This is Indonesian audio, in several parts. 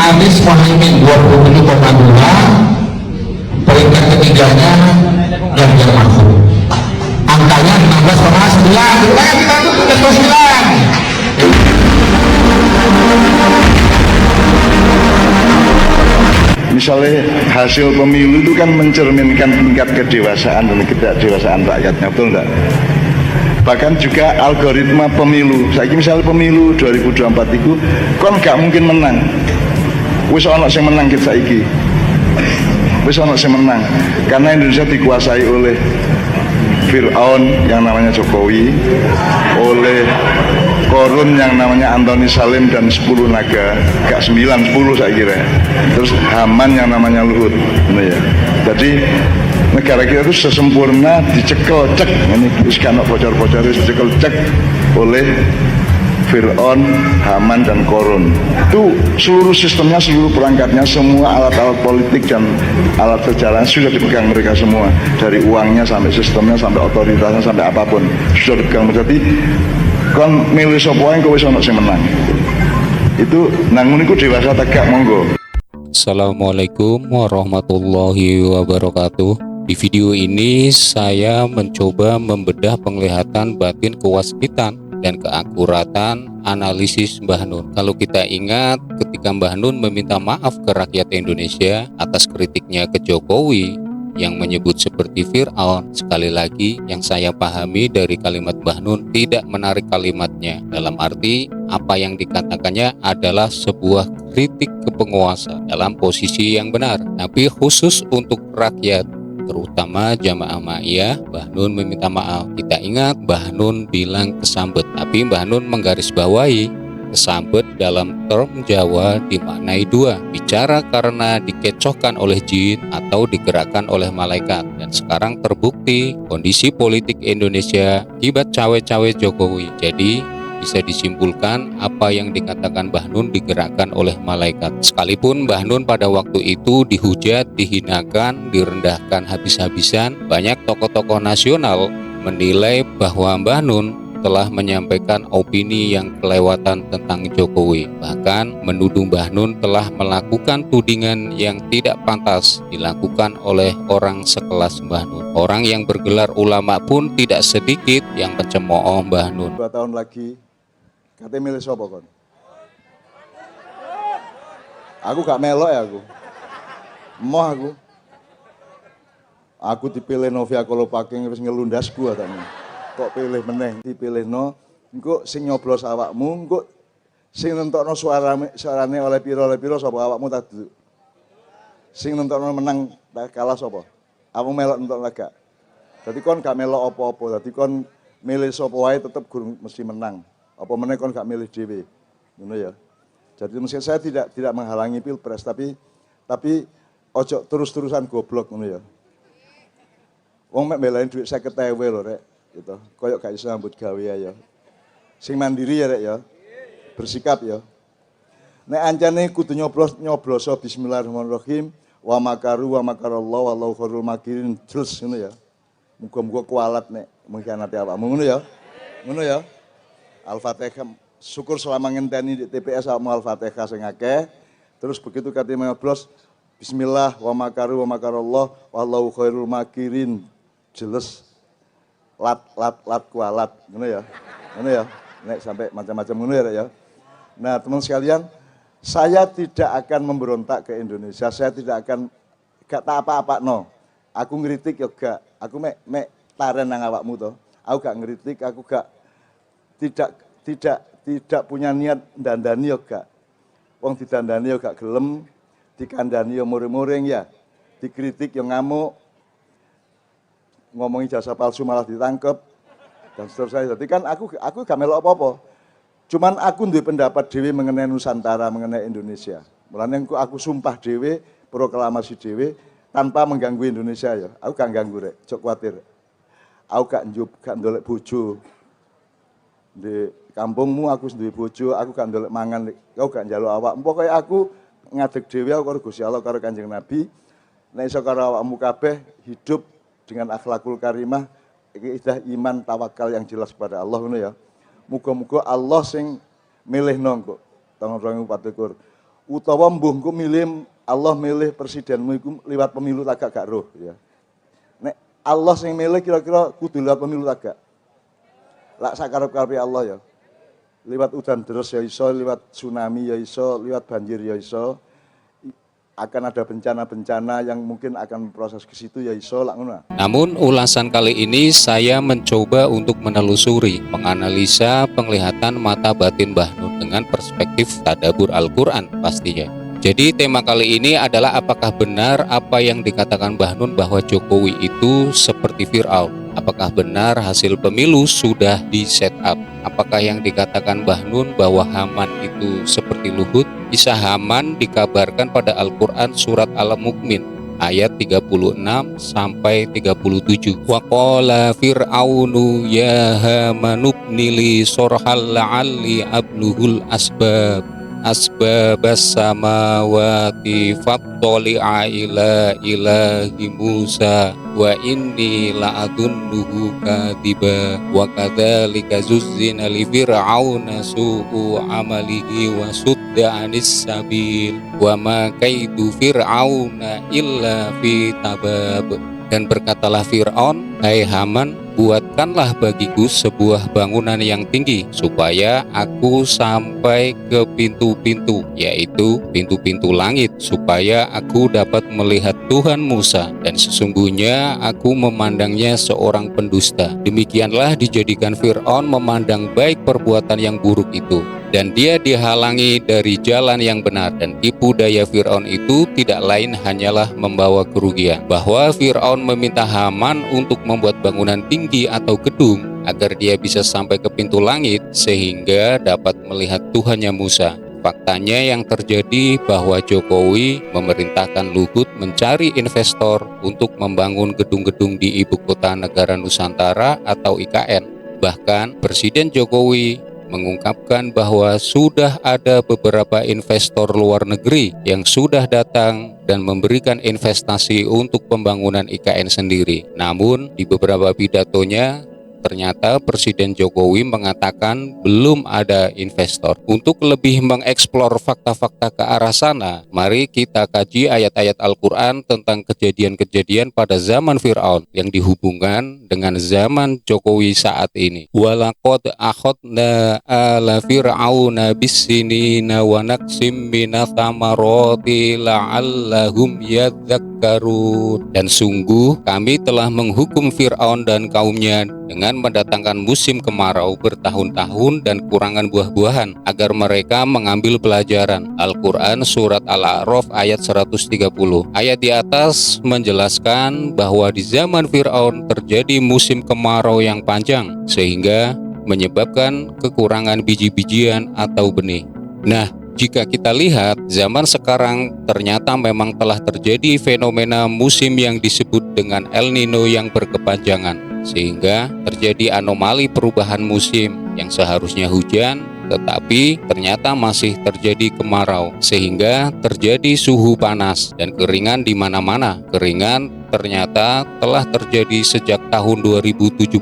Anies Mohaimin 27,2, peringkat ketiganya Ganjar Mahfud, angkanya 16,9. Kita tuh 9. Misalnya hasil pemilu itu kan mencerminkan tingkat kedewasaan dan ketidakdewasaan rakyatnya, betul enggak? Bahkan juga algoritma pemilu. Saiki misalnya pemilu 2024 itu kon gak mungkin menang. Wis ana sing menang kita saiki. Wis ana sing menang karena Indonesia dikuasai oleh Fir'aun yang namanya Jokowi, oleh Korun yang namanya Antoni Salim dan 10 naga, gak 9, 10 saya kira. Terus Haman yang namanya Luhut, ya. Jadi negara kita itu sesempurna dicekel cek, ini sekarang bocor-bocor dicekel cek oleh Fir'aun, Haman dan Korun. Itu seluruh sistemnya, seluruh perangkatnya, semua alat-alat politik dan alat sejarah sudah dipegang mereka semua. Dari uangnya sampai sistemnya, sampai otoritasnya, sampai apapun sudah dipegang. Jadi kon milih sapa wae kowe ono sing menang. Itu nangun iku dewasa tegak monggo. Assalamualaikum warahmatullahi wabarakatuh. Di video ini saya mencoba membedah penglihatan batin kewaspitan dan keakuratan analisis Mbah Nun. Kalau kita ingat ketika Mbah Nun meminta maaf ke rakyat Indonesia atas kritiknya ke Jokowi yang menyebut seperti Fir'aun, sekali lagi yang saya pahami dari kalimat Mbah Nun tidak menarik kalimatnya, dalam arti apa yang dikatakannya adalah sebuah kritik ke penguasa dalam posisi yang benar. Tapi khusus untuk rakyat, terutama jamaah ma'iyah, Mbah Nun meminta maaf. Kita ingat Mbah Nun bilang kesambet, tapi Mbah Nun menggarisbawahi kesambet dalam term Jawa dimaknai dua, bicara karena dikecohkan oleh jin atau digerakkan oleh malaikat. Dan sekarang terbukti kondisi politik Indonesia akibat cawe-cawe Jokowi. Jadi bisa disimpulkan apa yang dikatakan Mbah Nun digerakkan oleh malaikat. Sekalipun Mbah Nun pada waktu itu dihujat, dihinakan, direndahkan habis-habisan, banyak tokoh-tokoh nasional menilai bahwa Mbah Nun telah menyampaikan opini yang kelewatan tentang Jokowi. Bahkan menuduh Mbah Nun telah melakukan tudingan yang tidak pantas dilakukan oleh orang sekelas Mbah Nun. Orang yang bergelar ulama pun tidak sedikit yang mencemooh Mbah Nun. 2 tahun lagi katanya milih sapa kon? Aku gak melok ya aku. Emoh aku. Aku dipilih Novia Kolopaking wis ngelundas gua tanya. Kok pilih meneng dipilihno engko sing nyoblos awakmu, engko sing nentokno suarane oleh piro sapa awakmu ta duduk. Sing nentokno menang kalah sapa? Aku melok entuk gak. Dadi kon gak melok apa-apa, dadi kon milih sapa wae tetep gurung mesti menang. Apa meneh kon gak milih dhewe. Ngono ya. Jadi mesti saya tidak menghalangi pilpres tapi ojo terus-terusan goblok ngono ya. Wong mek belain duit 50.000 lho rek. Gitu. Koyok gak iso nyambut gawe ya. Sing mandiri ya rek ya. Bersikap ya. Nek ancane kudu nyoblos bismillahirrahmanirrahim wa makaru wa makarallahu wallahu khairul makirin terus ngono ya. Muga-muga kualat nek mengkhianati awakmu ngono ya. Ngono ya. Al-Fatihah syukur selama ngenteni di TPS awakmu Al-Fatihah sing akeh. Terus begitu katanya nyoblos bismillah wa makaru wa makarallahu wallahu khairul makirin jelas lat kualat ngono ya. Ngono ya. Nek sampai macam-macam ngono ya. Nah, teman sekalian, saya tidak akan memberontak ke Indonesia. Saya tidak akan gak tak apa-apa no. Aku ngritik ya gak. Aku mek taren nang awakmu to. Aku gak ngritik, aku gak tidak punya niat dandani ya gak. Wong didandani ya gak gelem, dikandani ya muring-muring ya. Dikritik ya ngamuk. Ngomongin jasa palsu malah ditangkep dan seterusnya. Jadi kan aku gak melok apa-apa. Cuman aku duwe pendapat dhewe mengenai Nusantara, mengenai Indonesia. Mulane aku sumpah dhewe, proklamasi dhewe tanpa mengganggu Indonesia ya. Aku gak ganggu rek, cok kuwatir. Aku gak ndolek bojo. Di kampungmu aku duwe bojo, aku gak ndolek mangan, kau gak njaluk awakmu. Pokoke aku ngadeg dhewe aku karo Gusti Allah karo Kanjeng Nabi. Nek iso karo awakmu kabeh hidup dengan akhlakul karimah, ikidah iman tawakal yang jelas pada Allah ngono ya. Muga-muga Allah sing milih nongko tahun 2024. utawa mbuh engko milih Allah milih presidenmu iku liwat pemilu tak gak roh ya. Nek Allah sing milih kira-kira kudu liwat pemilu tak gak? Lak sakarep-karepe Allah ya. Liwat udan deres ya iso, liwat tsunami ya iso, liwat banjir ya iso. Akan ada bencana-bencana yang mungkin akan proses ke situ ya iso lak ngono. Namun ulasan kali ini saya mencoba untuk menelusuri, menganalisa penglihatan mata batin Mbah Nun dengan perspektif tadabbur Al-Quran pastinya. Jadi tema kali ini adalah apakah benar apa yang dikatakan Mbah Nun bahwa Jokowi itu seperti Fir'aun? Apakah benar hasil pemilu sudah di set up? Apakah yang dikatakan Mbah Nun bahwa Haman itu seperti Luhut? Kisah Haman dikabarkan pada Al-Quran surat Al-Mu'min ayat 36 sampai 37. Wa qala fir'aunu ya Hamanu ibnili sorhal la'alli abluhul asbabas samawati fattali'a ila ilahi Musa wa inni la'adunnuhu kadiba wa kadzalika zuzzina li fir'auna su'u amalihi wa sudda 'anis sabil wa ma kaidu fir'auna illa fi tabab. Dan berkatalah Fir'aun, hai Haman, buatkanlah bagiku sebuah bangunan yang tinggi supaya aku sampai ke pintu-pintu, yaitu pintu-pintu langit, supaya aku dapat melihat Tuhan Musa, dan sesungguhnya aku memandangnya seorang pendusta. Demikianlah dijadikan Fir'aun memandang baik perbuatan yang buruk itu, dan dia dihalangi dari jalan yang benar, dan tipu daya Fir'aun itu tidak lain hanyalah membawa kerugian. Bahwa Fir'aun meminta Haman untuk membuat bangunan tinggi atau gedung agar dia bisa sampai ke pintu langit sehingga dapat melihat Tuhannya Musa. Faktanya yang terjadi bahwa Jokowi memerintahkan Luhut mencari investor untuk membangun gedung-gedung di Ibu Kota Negara Nusantara atau IKN. Bahkan Presiden Jokowi mengungkapkan bahwa sudah ada beberapa investor luar negeri yang sudah datang dan memberikan investasi untuk pembangunan IKN sendiri. Namun di beberapa pidatonya ternyata Presiden Jokowi mengatakan belum ada investor. Untuk lebih mengeksplor fakta-fakta ke arah sana, mari kita kaji ayat-ayat Al-Quran tentang kejadian-kejadian pada zaman Fir'aun yang dihubungkan dengan zaman Jokowi saat ini. Walaqad akhadna ala fir'auna bisinina wa naqsim minats tsamarati la'allahum yadzakkarun. Dan sungguh kami telah menghukum Fir'aun dan kaumnya dengan mendatangkan musim kemarau bertahun-tahun dan kurangan buah-buahan agar mereka mengambil pelajaran. Al-Quran Surat Al-A'raf ayat 130. Ayat di atas menjelaskan bahwa di zaman Fir'aun terjadi musim kemarau yang panjang sehingga menyebabkan kekurangan biji-bijian atau benih. Nah, jika kita lihat zaman sekarang ternyata memang telah terjadi fenomena musim yang disebut dengan El Nino yang berkepanjangan, sehingga terjadi anomali perubahan musim yang seharusnya hujan tetapi ternyata masih terjadi kemarau, sehingga terjadi suhu panas dan keringan di mana-mana. Keringan ternyata telah terjadi sejak tahun 2017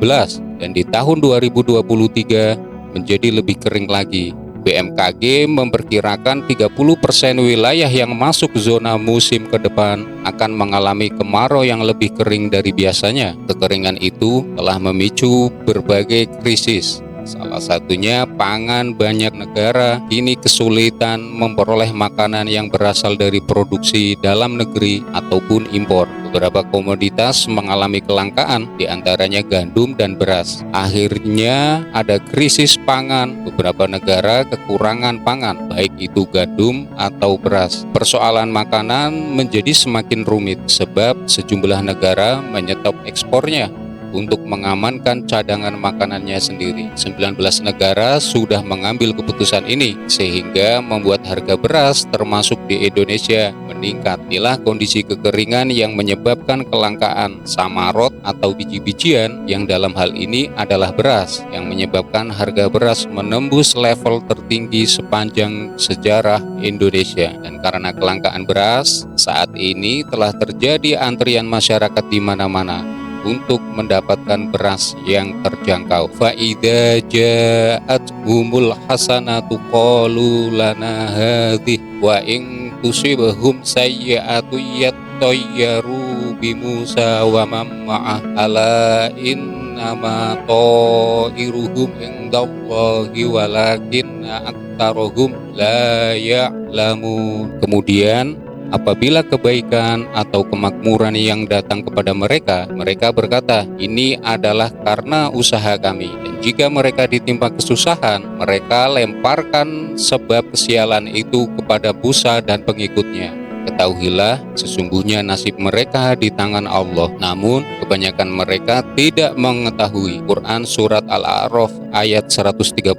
dan di tahun 2023 menjadi lebih kering lagi. BMKG memperkirakan 30% wilayah yang masuk zona musim ke depan akan mengalami kemarau yang lebih kering dari biasanya. Kekeringan itu telah memicu berbagai krisis. Salah satunya pangan. Banyak negara kini kesulitan memperoleh makanan yang berasal dari produksi dalam negeri ataupun impor. Beberapa komoditas mengalami kelangkaan, diantaranya gandum dan beras. Akhirnya ada krisis pangan. Beberapa negara kekurangan pangan, baik itu gandum atau beras. Persoalan makanan menjadi semakin rumit sebab sejumlah negara menyetop ekspornya untuk mengamankan cadangan makanannya sendiri. 19 negara sudah mengambil keputusan ini sehingga membuat harga beras termasuk di Indonesia meningkat. Inilah kondisi kekeringan yang menyebabkan kelangkaan samarot atau biji-bijian yang dalam hal ini adalah beras, yang menyebabkan harga beras menembus level tertinggi sepanjang sejarah Indonesia. Dan karena kelangkaan beras, saat ini telah terjadi antrian masyarakat di mana-mana untuk mendapatkan beras yang terjangkau. Fa idza ja'atuhumul hasanatu qalu lana hadhihi wa in tusibhum sayyi'atu yattayyaru bi Musa wa man ma'ah ala innama ta'iruhum indallahi walakinna aktarohum la ya'lamun. Kemudian apabila kebaikan atau kemakmuran yang datang kepada mereka, mereka berkata, ini adalah karena usaha kami. Dan jika mereka ditimpa kesusahan, mereka lemparkan sebab kesialan itu kepada Musa dan pengikutnya. Ketahuilah, sesungguhnya nasib mereka di tangan Allah. Namun, kebanyakan mereka tidak mengetahui. Quran Surat Al-A'raf ayat 131.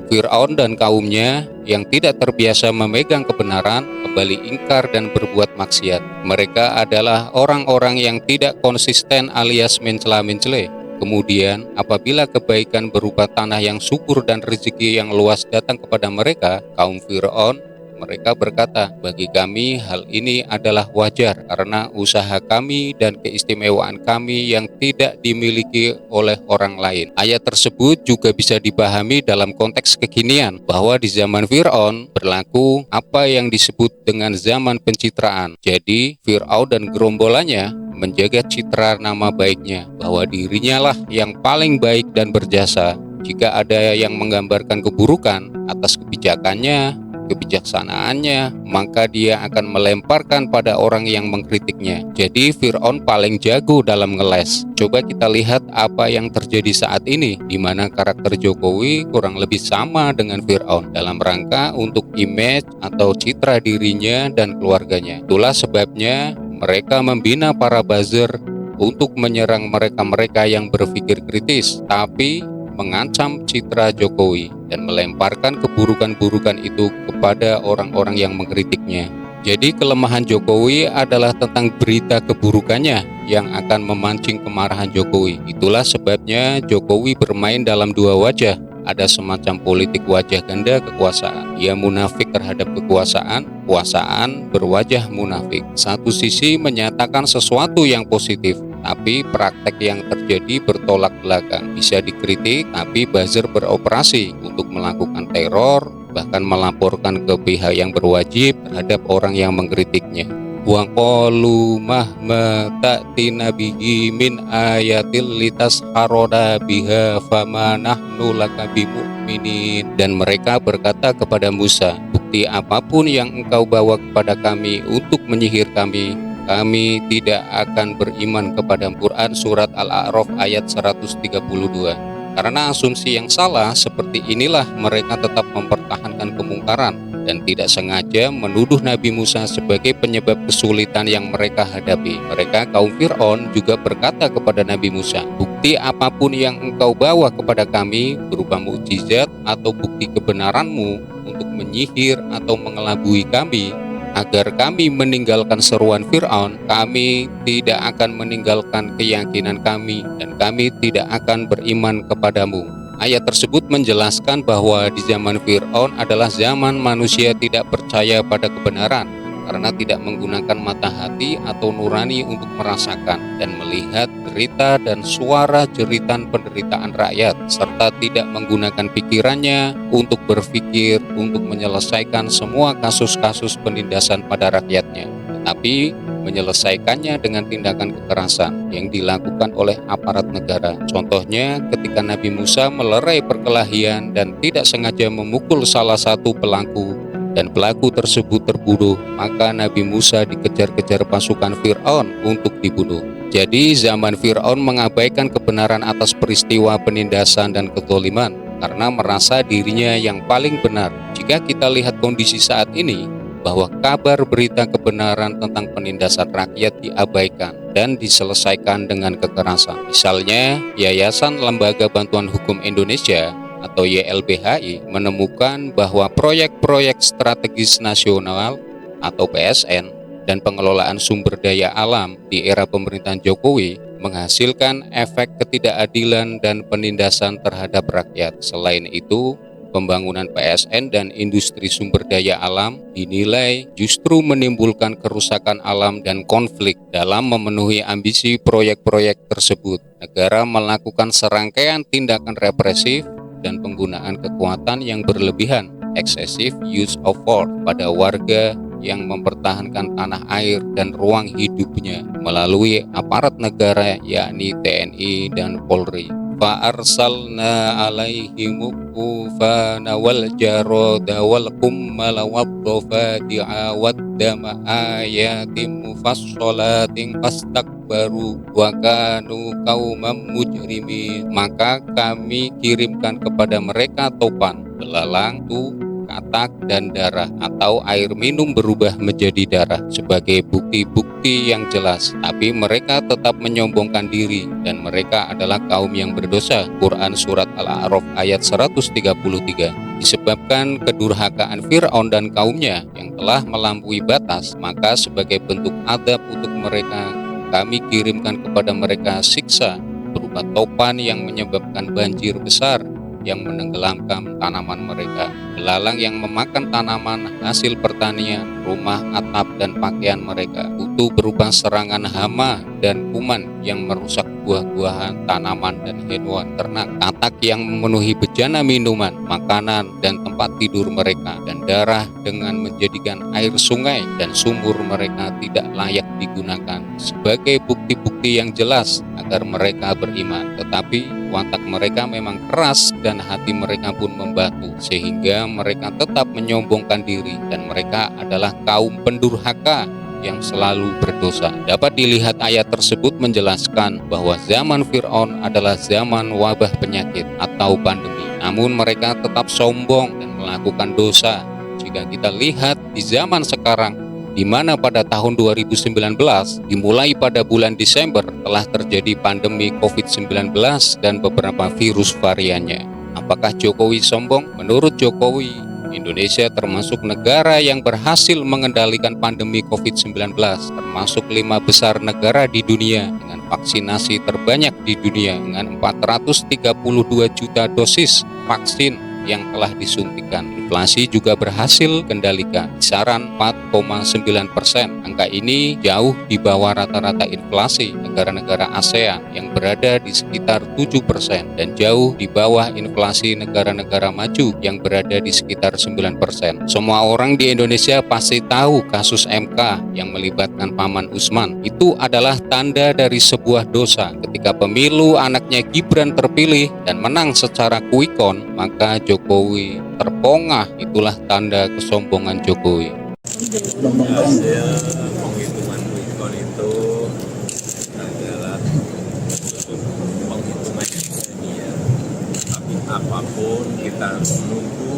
Fir'aun dan kaumnya yang tidak terbiasa memegang kebenaran, kembali ingkar dan berbuat maksiat. Mereka adalah orang-orang yang tidak konsisten alias mencela-mencela. Kemudian, apabila kebaikan berupa tanah yang subur dan rezeki yang luas datang kepada mereka, kaum Fir'aun, mereka berkata, bagi kami hal ini adalah wajar karena usaha kami dan keistimewaan kami yang tidak dimiliki oleh orang lain. Ayat tersebut juga bisa dipahami dalam konteks kekinian bahwa di zaman Fir'aun berlaku apa yang disebut dengan zaman pencitraan. Jadi Fir'aun dan gerombolannya menjaga citra nama baiknya bahwa dirinya lah yang paling baik dan berjasa. Jika ada yang menggambarkan keburukan atas kebijakannya, kebijaksanaannya, maka dia akan melemparkan pada orang yang mengkritiknya. Jadi Fir'aun paling jago dalam ngeles. Coba kita lihat apa yang terjadi saat ini, di mana karakter Jokowi kurang lebih sama dengan Fir'aun dalam rangka untuk image atau citra dirinya dan keluarganya. Itulah sebabnya mereka membina para buzzer untuk menyerang mereka-mereka yang berpikir kritis, tapi mengancam citra Jokowi dan melemparkan keburukan-burukan itu kepada orang-orang yang mengkritiknya. Jadi kelemahan Jokowi adalah tentang berita keburukannya yang akan memancing kemarahan Jokowi. Itulah sebabnya Jokowi bermain dalam dua wajah. Ada semacam politik wajah ganda kekuasaan. Ia munafik terhadap kekuasaan, kekuasaan berwajah munafik. Satu sisi menyatakan sesuatu yang positif, tapi praktek yang terjadi bertolak belakang. Bisa dikritik, tapi buzzer beroperasi untuk melakukan teror, bahkan melaporkan ke pihak yang berwajib terhadap orang yang mengkritiknya. Wa qalu mahma ta'tina bihi min ayatil litasharada biha fama nahnu laka bimu'minin. Dan mereka berkata kepada Musa, bukti apapun yang engkau bawa kepada kami untuk menyihir kami tidak akan beriman kepada Quran Surat Al-A'raf ayat 132. Karena asumsi yang salah seperti inilah mereka tetap mempertahankan kemungkaran dan tidak sengaja menuduh Nabi Musa sebagai penyebab kesulitan yang mereka hadapi. Mereka kaum Fir'aun juga berkata kepada Nabi Musa, bukti apapun yang engkau bawa kepada kami berupa mukjizat atau bukti kebenaranmu untuk menyihir atau mengelabui kami, agar kami meninggalkan seruan Fir'aun, kami tidak akan meninggalkan keyakinan kami dan kami tidak akan beriman kepadamu. Ayat tersebut menjelaskan bahwa di zaman Fir'aun adalah zaman manusia tidak percaya pada kebenaran karena tidak menggunakan mata hati atau nurani untuk merasakan dan melihat derita dan suara jeritan penderitaan rakyat, serta tidak menggunakan pikirannya untuk berpikir untuk menyelesaikan semua kasus-kasus penindasan pada rakyatnya, tetapi menyelesaikannya dengan tindakan kekerasan yang dilakukan oleh aparat negara. Contohnya ketika Nabi Musa melerai perkelahian dan tidak sengaja memukul salah satu pelaku dan pelaku tersebut terbunuh, maka Nabi Musa dikejar-kejar pasukan Fir'aun untuk dibunuh. Jadi zaman Fir'aun mengabaikan kebenaran atas peristiwa penindasan dan kezaliman karena merasa dirinya yang paling benar. Jika kita lihat kondisi saat ini, bahwa kabar berita kebenaran tentang penindasan rakyat diabaikan dan diselesaikan dengan kekerasan. Misalnya, Yayasan Lembaga Bantuan Hukum Indonesia atau YLBHI menemukan bahwa proyek-proyek strategis nasional atau PSN dan pengelolaan sumber daya alam di era pemerintahan Jokowi menghasilkan efek ketidakadilan dan penindasan terhadap rakyat. Selain itu, pembangunan PSN dan industri sumber daya alam dinilai justru menimbulkan kerusakan alam dan konflik. Dalam memenuhi ambisi proyek-proyek tersebut, negara melakukan serangkaian tindakan represif dan penggunaan kekuatan yang berlebihan, excessive use of force, pada warga yang mempertahankan tanah air dan ruang hidupnya melalui aparat negara yakni TNI dan Polri. Fa'arsalna alaihim tufana wal jarada wal kummala wad dhafadi'a wad dama ayatin mufassalatin fastakbaru wa kanu qauman mujrimin. Maka kami kirimkan kepada mereka topan, belalang, katak, dan darah, atau air minum berubah menjadi darah sebagai bukti-bukti yang jelas, tapi mereka tetap menyombongkan diri dan mereka adalah kaum yang berdosa. Quran Surat Al-A'raf ayat 133. Disebabkan kedurhakaan Fir'aun dan kaumnya yang telah melampaui batas, maka sebagai bentuk adab untuk mereka, kami kirimkan kepada mereka siksa berupa topan yang menyebabkan banjir besar yang menenggelamkan tanaman mereka, belalang yang memakan tanaman hasil pertanian, rumah, atap, dan pakaian mereka, kutu berupa serangan hama dan kuman yang merusak buah-buahan, tanaman, dan hewan ternak, katak yang memenuhi bejana minuman, makanan, dan tempat tidur mereka, dan darah dengan menjadikan air sungai dan sumur mereka tidak layak digunakan sebagai bukti-bukti yang jelas agar mereka beriman. Tetapi watak mereka memang keras dan hati mereka pun membatu, sehingga mereka tetap menyombongkan diri dan mereka adalah kaum pendurhaka yang selalu berdosa. Dapat dilihat ayat tersebut menjelaskan bahwa zaman Fir'aun adalah zaman wabah penyakit atau pandemi. Namun mereka tetap sombong dan melakukan dosa. Jika kita lihat di zaman sekarang, di mana pada tahun 2019 dimulai pada bulan Desember telah terjadi pandemi COVID-19 dan beberapa virus variannya. Apakah Jokowi sombong? Menurut Jokowi, Indonesia termasuk negara yang berhasil mengendalikan pandemi COVID-19, termasuk 5 besar negara di dunia dengan vaksinasi terbanyak di dunia dengan 432 juta dosis vaksin yang telah disuntikan. Inflasi juga berhasil kendalikan kisaran 4,9%. Angka ini jauh di bawah rata-rata inflasi negara-negara ASEAN yang berada di sekitar 7% dan jauh di bawah inflasi negara-negara maju yang berada di sekitar 9%. Semua orang di Indonesia pasti tahu kasus MK yang melibatkan Paman Usman. Itu adalah tanda dari sebuah dosa. Ketika pemilu anaknya Gibran terpilih dan menang secara quick-count, maka Jokowi terpongah. Itulah tanda kesombongan Jokowi. Hasil penghitungan quick-count itu adalah penghitungan yang tapi apapun kita harus menunggu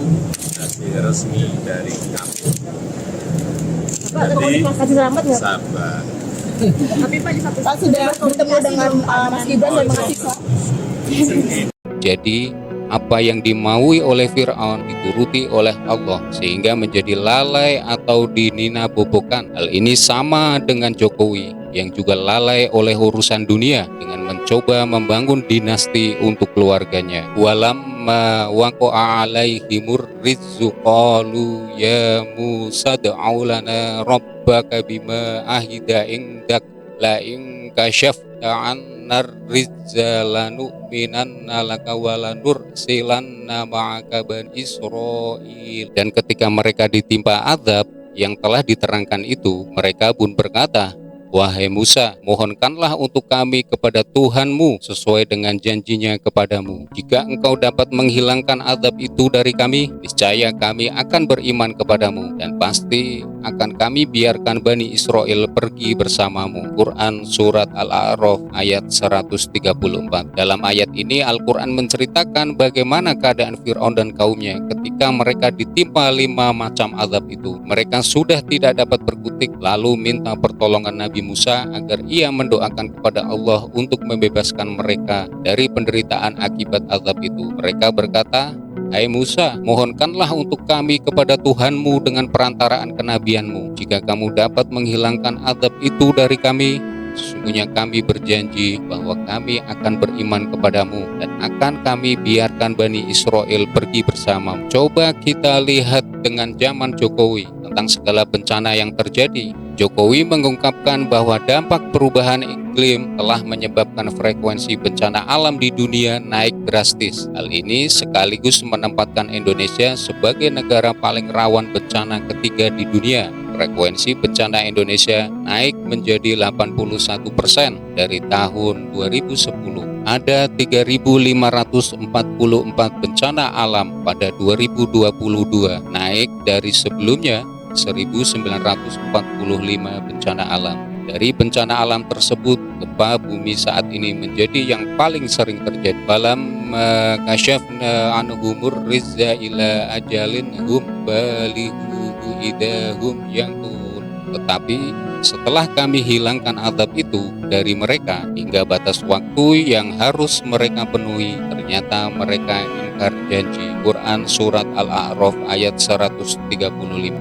hasil resmi dari KPU. Jadi sabar. Tapi Pak sudah bertemu dengan Mas Gibran dan mahasiswa. Jadi apa yang dimaui oleh Fir'aun dituruti oleh Allah sehingga menjadi lalai atau dininabobokan. Hal ini sama dengan Jokowi yang juga lalai oleh urusan dunia dengan mencoba membangun dinasti untuk keluarganya. Walamma waqa'a alaihimur rizqu qalu ya Musa da'u lana rabbaka bima ahida indak la in kasyafta 'annar rizqalanu minanna laka walanur silanna ma'aka bani Israil. Dan ketika mereka ditimpa azab yang telah diterangkan itu, mereka pun berkata, wahai Musa, mohonkanlah untuk kami kepada Tuhanmu sesuai dengan janjinya kepadamu. Jika engkau dapat menghilangkan azab itu dari kami, niscaya kami akan beriman kepadamu dan pasti akan kami biarkan Bani Israel pergi bersamamu. Quran Surat Al-A'raf ayat 134. Dalam ayat ini Al-Quran menceritakan bagaimana keadaan Fir'aun dan kaumnya ketika mereka ditimpa 5 macam azab itu. Mereka sudah tidak dapat berkutik lalu minta pertolongan Nabi Musa agar ia mendoakan kepada Allah untuk membebaskan mereka dari penderitaan akibat azab itu. Mereka berkata, hai Musa, mohonkanlah untuk kami kepada Tuhanmu dengan perantaraan kenabianmu. Jika kamu dapat menghilangkan azab itu dari kami, sesungguhnya kami berjanji bahwa kami akan beriman kepadamu dan akan kami biarkan Bani Israel pergi bersamamu. Coba kita lihat dengan zaman Jokowi tentang segala bencana yang terjadi. Jokowi mengungkapkan bahwa dampak perubahan iklim telah menyebabkan frekuensi bencana alam di dunia naik drastis. Hal ini sekaligus menempatkan Indonesia sebagai negara paling rawan bencana ketiga di dunia. Frekuensi bencana Indonesia naik menjadi 81% dari tahun 2010. Ada 3.544 bencana alam pada 2022, naik dari sebelumnya 1.945 bencana alam. Dari bencana alam tersebut, gempa bumi saat ini menjadi yang paling sering terjadi. Balam kasyafna anhumur rizza ila ajalin hum balighu idahum yang tur. Tetapi setelah kami hilangkan azab itu dari mereka hingga batas waktu yang harus mereka penuhi, ternyata mereka ingkar janji. Quran Surat Al-A'raf ayat 135.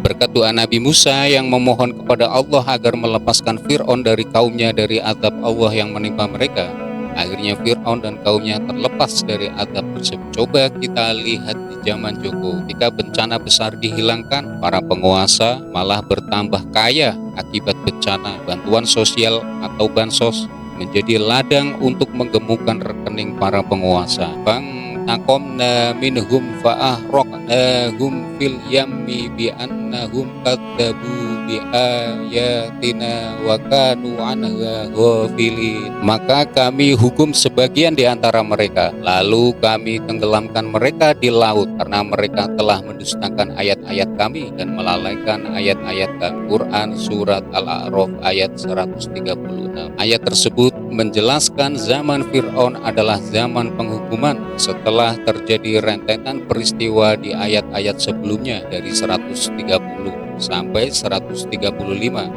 Berkat doa Nabi Musa yang memohon kepada Allah agar melepaskan Fir'aun dari kaumnya dari azab Allah yang menimpa mereka, akhirnya Fir'aun dan kaumnya terlepas dari azab tersebut. Coba kita lihat di zaman Jokowi, ketika bencana besar dihilangkan, para penguasa malah bertambah kaya akibat bencana. Bantuan sosial atau bansos menjadi ladang untuk menggemukkan rekening para penguasa. Taqomna minhum fa'ahraqnahum fil yammi bi'annahum kadzabu biayatina wa kanu anha ghafilin. Maka kami hukum sebagian di antara mereka, lalu kami tenggelamkan mereka di laut karena mereka telah mendustakan ayat-ayat kami dan melalaikan ayat-ayat kami. Quran Surat Al-A'raf ayat 136. Ayat tersebut menjelaskan zaman Fir'aun adalah zaman penghukuman setelah terjadi rentetan peristiwa di ayat-ayat sebelumnya dari 130 sampai 135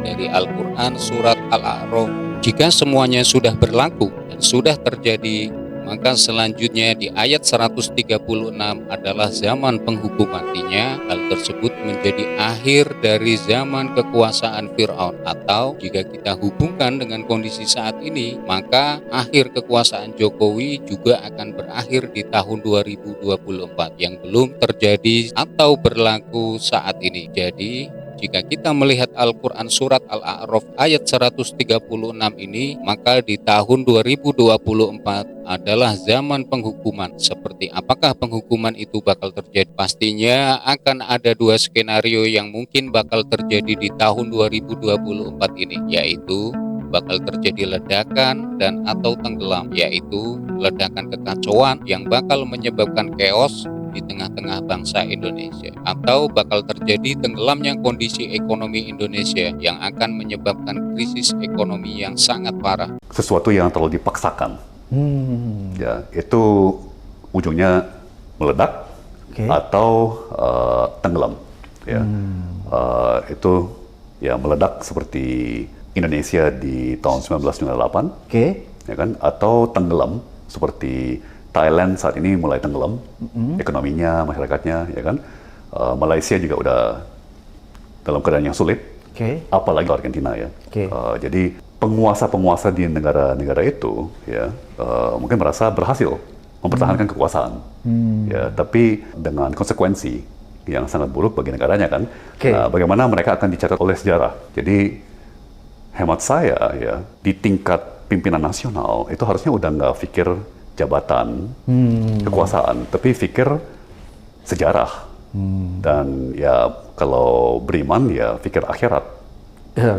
dari Al-Quran Surat Al-A'raf. Jika semuanya sudah berlaku dan sudah terjadi, maka selanjutnya di ayat 136 adalah zaman penghukuman. Artinya hal tersebut menjadi akhir dari zaman kekuasaan Fir'aun, atau jika kita hubungkan dengan kondisi saat ini, maka akhir kekuasaan Jokowi juga akan berakhir di tahun 2024 yang belum terjadi atau berlaku saat ini. Jadi jika kita melihat Al-Quran Surat Al-A'raf ayat 136 ini, maka di tahun 2024 adalah zaman penghukuman. Seperti apakah penghukuman itu bakal terjadi? Pastinya akan ada dua skenario yang mungkin bakal terjadi di tahun 2024 ini, yaitu bakal terjadi ledakan dan atau tenggelam, yaitu ledakan kekacauan yang bakal menyebabkan chaos di tengah-tengah bangsa Indonesia, atau bakal terjadi tenggelamnya kondisi ekonomi Indonesia yang akan menyebabkan krisis ekonomi yang sangat parah. Sesuatu yang terlalu dipaksakan, ya itu ujungnya meledak atau tenggelam. Ya, itu ya meledak seperti Indonesia di tahun 1998, ya kan, atau tenggelam seperti Thailand saat ini mulai tenggelam, ekonominya, masyarakatnya, ya kan. Malaysia juga udah dalam keadaan yang sulit, apalagi Argentina ya. Jadi penguasa-penguasa di negara-negara itu, ya mungkin merasa berhasil mempertahankan kekuasaan, ya, tapi dengan konsekuensi yang sangat buruk bagi negaranya kan. Bagaimana mereka akan dicatat oleh sejarah. Jadi hemat saya ya, di tingkat pimpinan nasional itu harusnya udah nggak pikir jabatan, kekuasaan, tapi pikir sejarah. Dan ya kalau beriman ya pikir akhirat.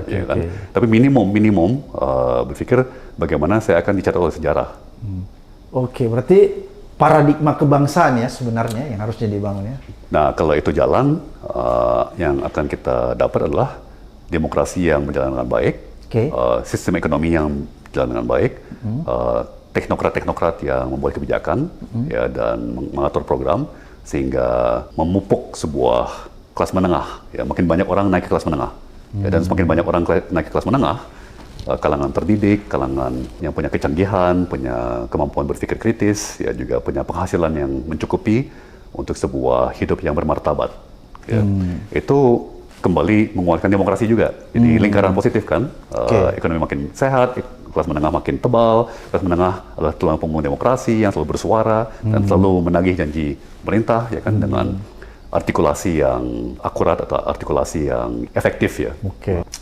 Ya kan? Tapi minimum berpikir bagaimana saya akan dicatat oleh sejarah. Berarti paradigma kebangsaan ya sebenarnya yang harusnya dibangun ya. Nah kalau itu jalan, yang akan kita dapat adalah demokrasi yang berjalan dengan baik, sistem ekonomi yang berjalan dengan baik, teknokrat-teknokrat yang membuat kebijakan, ya, dan mengatur program sehingga memupuk sebuah kelas menengah. Ya, makin banyak orang naik ke kelas menengah, ya, dan semakin banyak orang naik ke kelas menengah, kalangan terdidik, kalangan yang punya kecanggihan, punya kemampuan berpikir kritis, ya, juga punya penghasilan yang mencukupi untuk sebuah hidup yang bermartabat. Ya. Itu kembali menguatkan demokrasi juga. Jadi lingkaran positif kan, ekonomi makin sehat, kelas menengah makin tebal, kelas menengah adalah tulang punggung demokrasi yang selalu bersuara dan selalu menagih janji pemerintah ya kan dengan artikulasi yang akurat atau artikulasi yang efektif ya.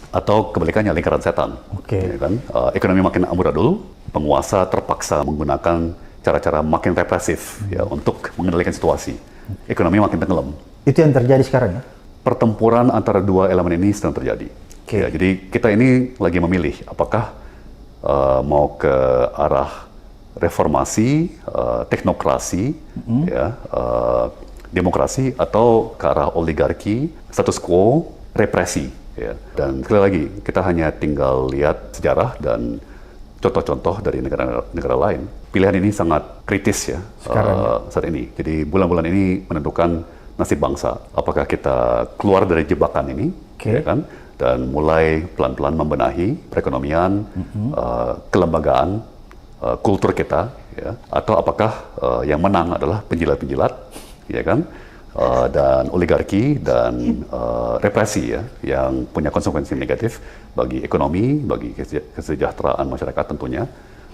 Atau kebalikannya lingkaran setan. Ya kan? Ekonomi makin amburadul, penguasa terpaksa menggunakan cara-cara makin represif ya untuk mengendalikan situasi. Ekonomi makin tenggelam. Itu yang terjadi sekarang ya? Pertempuran antara dua elemen ini sedang terjadi. Ya, jadi kita ini lagi memilih apakah mau ke arah reformasi, teknokrasi, ya, demokrasi, atau ke arah oligarki, status quo, represi. Ya. Dan sekali lagi, kita hanya tinggal lihat sejarah dan contoh-contoh dari negara-negara lain. Pilihan ini sangat kritis ya saat ini. Jadi bulan-bulan ini menentukan nasib bangsa. Apakah kita keluar dari jebakan ini, ya kan, dan mulai pelan-pelan membenahi perekonomian, kelembagaan, kultur kita, ya, atau apakah yang menang adalah penjilat-penjilat, ya kan, dan oligarki dan represi ya, yang punya konsekuensi negatif bagi ekonomi, bagi kesejahteraan masyarakat tentunya,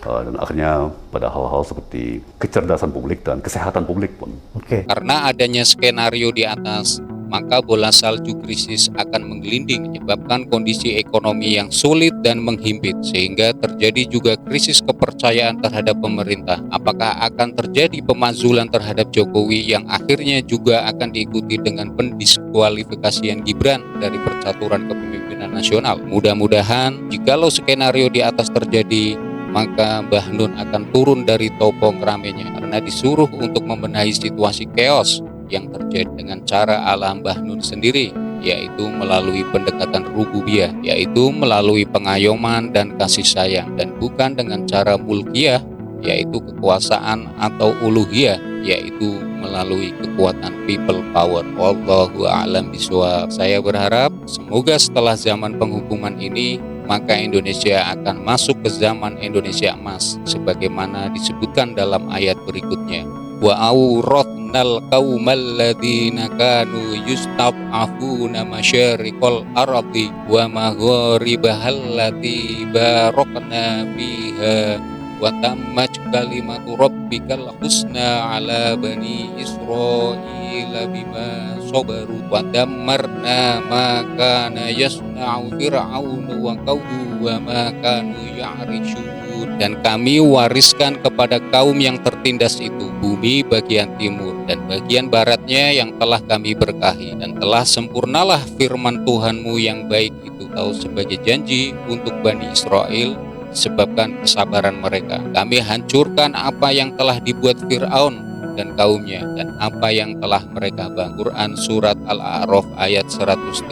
dan akhirnya pada hal-hal seperti kecerdasan publik dan kesehatan publik pun. Karena adanya skenario di atas, maka bola salju krisis akan menggelinding menyebabkan kondisi ekonomi yang sulit dan menghimpit sehingga terjadi juga krisis kepercayaan terhadap pemerintah. Apakah akan terjadi pemakzulan terhadap Jokowi yang akhirnya juga akan diikuti dengan pendiskualifikasian Gibran dari percaturan kepemimpinan nasional? Mudah-mudahan jikalau skenario di atas terjadi, maka Mbah Nun akan turun dari topo keramainya karena disuruh untuk membenahi situasi chaos yang terjadi dengan cara ala Mbah Nun sendiri, yaitu melalui pendekatan rububiyah, yaitu melalui pengayoman dan kasih sayang, dan bukan dengan cara mulkiyah, yaitu kekuasaan, atau uluhiyah, yaitu melalui kekuatan people power. Wallahu a'lam bishawab. Saya berharap semoga setelah zaman penghukuman ini, maka Indonesia akan masuk ke zaman Indonesia emas sebagaimana disebutkan dalam ayat berikutnya. Wa awratnal qaumal ladzina kanu yustad'afuna masyariqal ardi wa magharibahal lati barakna fiha wa tammat kalimatu rabbikal husna ala bani Israila bima sabaru wa dammarna ma kana yasna'u fir'aunu wa qawmuhu wa ma kanu ya'rishun. Dan kami wariskan kepada kaum yang tertindas itu bumi bagian timur dan bagian baratnya yang telah kami berkahi, dan telah sempurnalah firman Tuhanmu yang baik itu tahu sebagai janji untuk Bani Israel disebabkan kesabaran mereka. Kami hancurkan apa yang telah dibuat Fir'aun dan kaumnya dan apa yang telah mereka bangun. Quran Surat Al-A'raf ayat 137.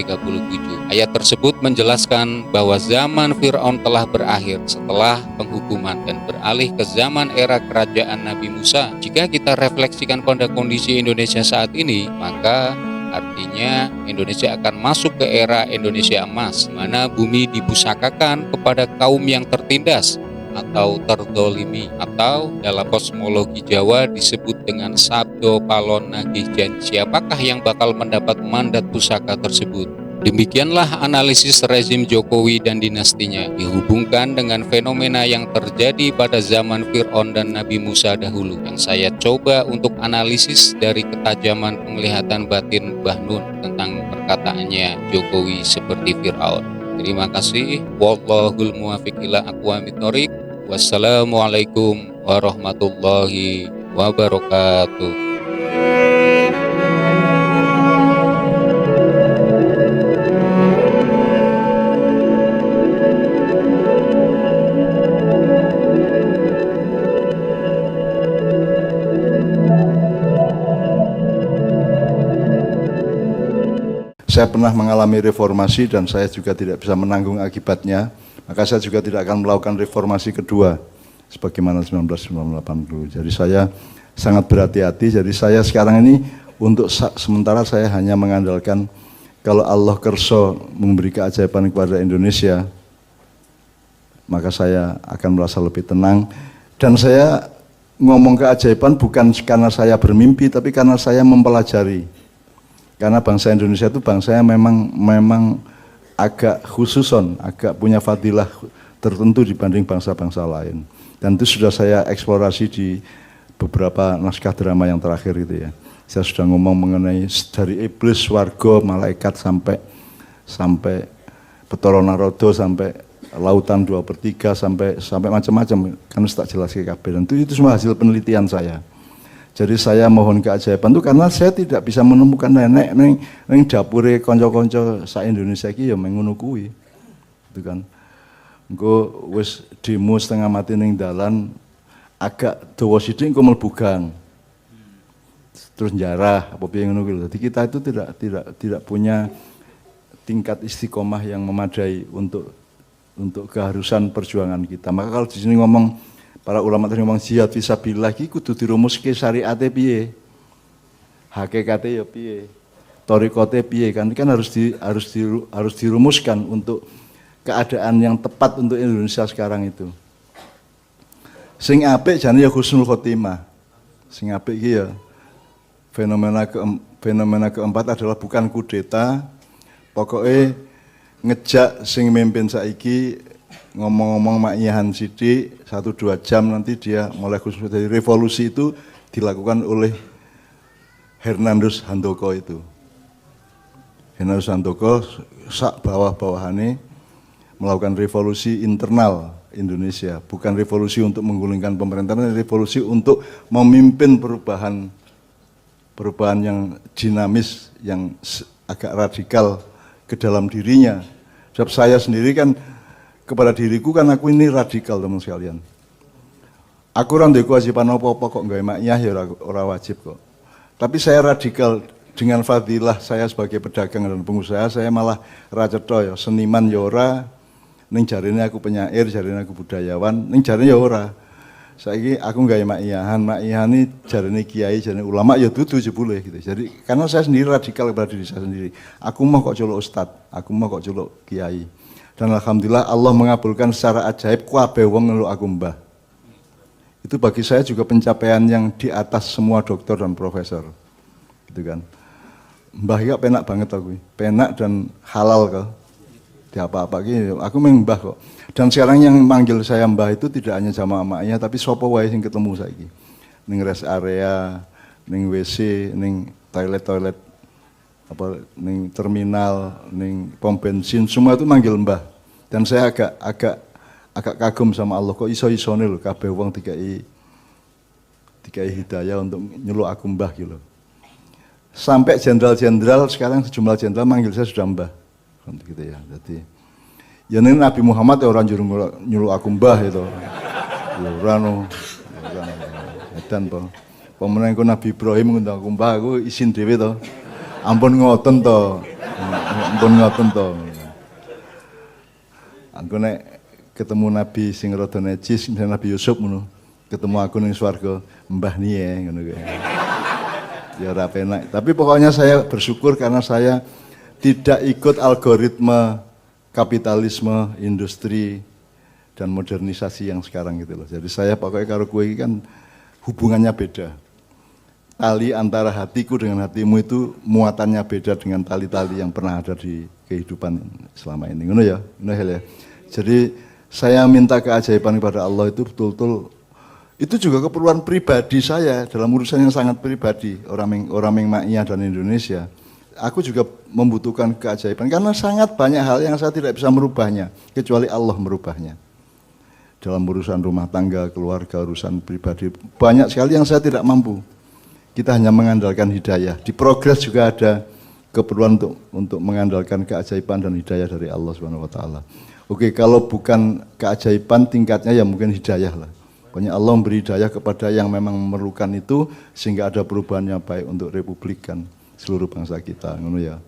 Ayat tersebut menjelaskan bahwa zaman Fir'aun telah berakhir setelah penghukuman dan beralih ke zaman era kerajaan Nabi Musa. Jika kita refleksikan pada kondisi Indonesia saat ini, maka artinya Indonesia akan masuk ke era Indonesia emas, di mana bumi dipusakakan kepada kaum yang tertindas atau terdolimi, atau dalam kosmologi Jawa disebut dengan sabdo palon nagih jan. Siapakah yang bakal mendapat mandat pusaka tersebut? Demikianlah analisis rezim Jokowi dan dinastinya dihubungkan dengan fenomena yang terjadi pada zaman Fir'aun dan Nabi Musa dahulu, yang saya coba untuk analisis dari ketajaman penglihatan batin Mbah Nun tentang perkataannya Jokowi seperti Fir'aun. Terima kasih. Wallahul muwaffiq ila aqwamit thoriq. Wassalamualaikum warahmatullahi wabarakatuh. Saya pernah mengalami reformasi dan saya juga tidak bisa menanggung akibatnya, maka saya juga tidak akan melakukan reformasi kedua sebagaimana 1980. Jadi saya sangat berhati-hati. Jadi saya sekarang ini untuk sementara saya hanya mengandalkan kalau Allah kerso memberi keajaiban kepada Indonesia, maka saya akan merasa lebih tenang. Dan saya ngomong keajaiban bukan karena saya bermimpi, tapi karena saya mempelajari. Karena bangsa Indonesia itu bangsa yang memang agak khususon, agak punya fadilah tertentu dibanding bangsa-bangsa lain. Dan itu sudah saya eksplorasi di beberapa naskah drama yang terakhir itu ya. Saya sudah ngomong mengenai dari iblis, warga, malaikat sampai Bathara Narada, sampai lautan 2/3 sampai macam-macam, kan tak jelas ke kabeh. Dan itu semua hasil penelitian saya. Jadi saya mohon keajaiban itu karena saya tidak bisa menemukan nenek neng dapure konco-konco sa Indonesia iki ya mengono kuwi. Itu kan. Engko wis demo setengah mati ning dalan agak dawa sithik engko mlebu gang. Terus jarah apa piye ngono kuwi. Jadi kita itu tidak punya tingkat istiqomah yang memadai untuk keharusan perjuangan kita. Maka kalau di sini ngomong para ulama tadi ngomong jihad fisabilillah iki kudu dirumuske syariate piye. Hakikate ya piye. Thariqate piye kan harus dirumuskan untuk keadaan yang tepat untuk Indonesia sekarang itu. Sing apik jane ya husnul khotimah. Sing apik iki ya fenomena keempat adalah bukan kudeta. Pokoknya ngejak sing mimpin saiki ngomong-ngomong maknyahan sidik 1-2 jam nanti dia mulai khusus dari revolusi itu dilakukan oleh Hernandez Handoko itu. Hernandez Handoko sak bawah-bawahane melakukan revolusi internal Indonesia, bukan revolusi untuk menggulingkan pemerintahan, revolusi untuk memimpin perubahan yang dinamis, yang agak radikal ke dalam dirinya. Sebab saya sendiri kan kepada diriku kan aku ini radikal teman sekalian. Aku ora ndek kewajiban apa-apa kok nggawe makyah ya ora wajib kok. Tapi saya radikal dengan fadilah saya sebagai pedagang dan pengusaha, saya malah ra cetha ya seniman ya ora, ning jarine aku penyair, jarine aku budayawan, ning jarine ya ora. Saiki aku nggawe makyahane jarine kiai, jarine ulama ya dudu jebule gitu. Jadi karena saya sendiri radikal kepada diri saya sendiri. Aku mau kok culuk ustad, aku mau kok culuk kiai. Dan alhamdulillah Allah mengabulkan secara ajaib kabeh wong ngeluk aku mbah. Itu bagi saya juga pencapaian yang di atas semua dokter dan profesor. Gitu kan. Mbah ya penak banget aku. Penak dan halal kok. Di apa-apa iki aku mbah kok. Dan sekarang yang manggil saya mbah itu tidak hanya jamaah maknya tapi sapa wae sing ketemu saiki. Ning rest area, ning WC, ning toilet apa ning terminal, ning pom bensin, semua itu manggil mbah. Dan saya agak kagum sama Allah kok iso-isone lho kabeh wong dikai hidayah untuk nyeluk aku mbah gitu. Sampai jenderal-jenderal sekarang sejumlah jenderal manggil saya sudah mbah. Gitu ya. Jadi ya ning Nabi Muhammad ya orang nyeluk aku mbah itu. Ya ora no. Dan pemenang Nabi Ibrahim ngundang aku mbah aku isin dhewe to. Ampun ngoten to. Aku nek ketemu Nabi sing rada najis, misalnya Nabi Yusuf ngono, ketemu aku ning swarga, mbah niye ngono kuwi. Ya ora penak. Tapi pokoknya saya bersyukur karena saya tidak ikut algoritma kapitalisme, industri dan modernisasi yang sekarang gitu loh. Jadi saya pokoknya karo kowe iki kan hubungannya beda. Tali antara hatiku dengan hatimu itu muatannya beda dengan tali-tali yang pernah ada di kehidupan selama ini. Ngono ya, ngono ya. Jadi saya minta keajaiban kepada Allah itu betul-betul itu juga keperluan pribadi saya dalam urusan yang sangat pribadi orang Maknya dan Indonesia. Aku juga membutuhkan keajaiban karena sangat banyak hal yang saya tidak bisa merubahnya kecuali Allah merubahnya. Dalam urusan rumah tangga, keluarga, urusan pribadi banyak sekali yang saya tidak mampu. Kita hanya mengandalkan hidayah. Di progres juga ada keperluan untuk mengandalkan keajaiban dan hidayah dari Allah Subhanahu wa taala. Oke, kalau bukan keajaiban tingkatnya ya mungkin hidayah lah. Pokoknya Allah memberi hidayah kepada yang memang memerlukan itu sehingga ada perubahan yang baik untuk republik kan seluruh bangsa kita, ngono ya.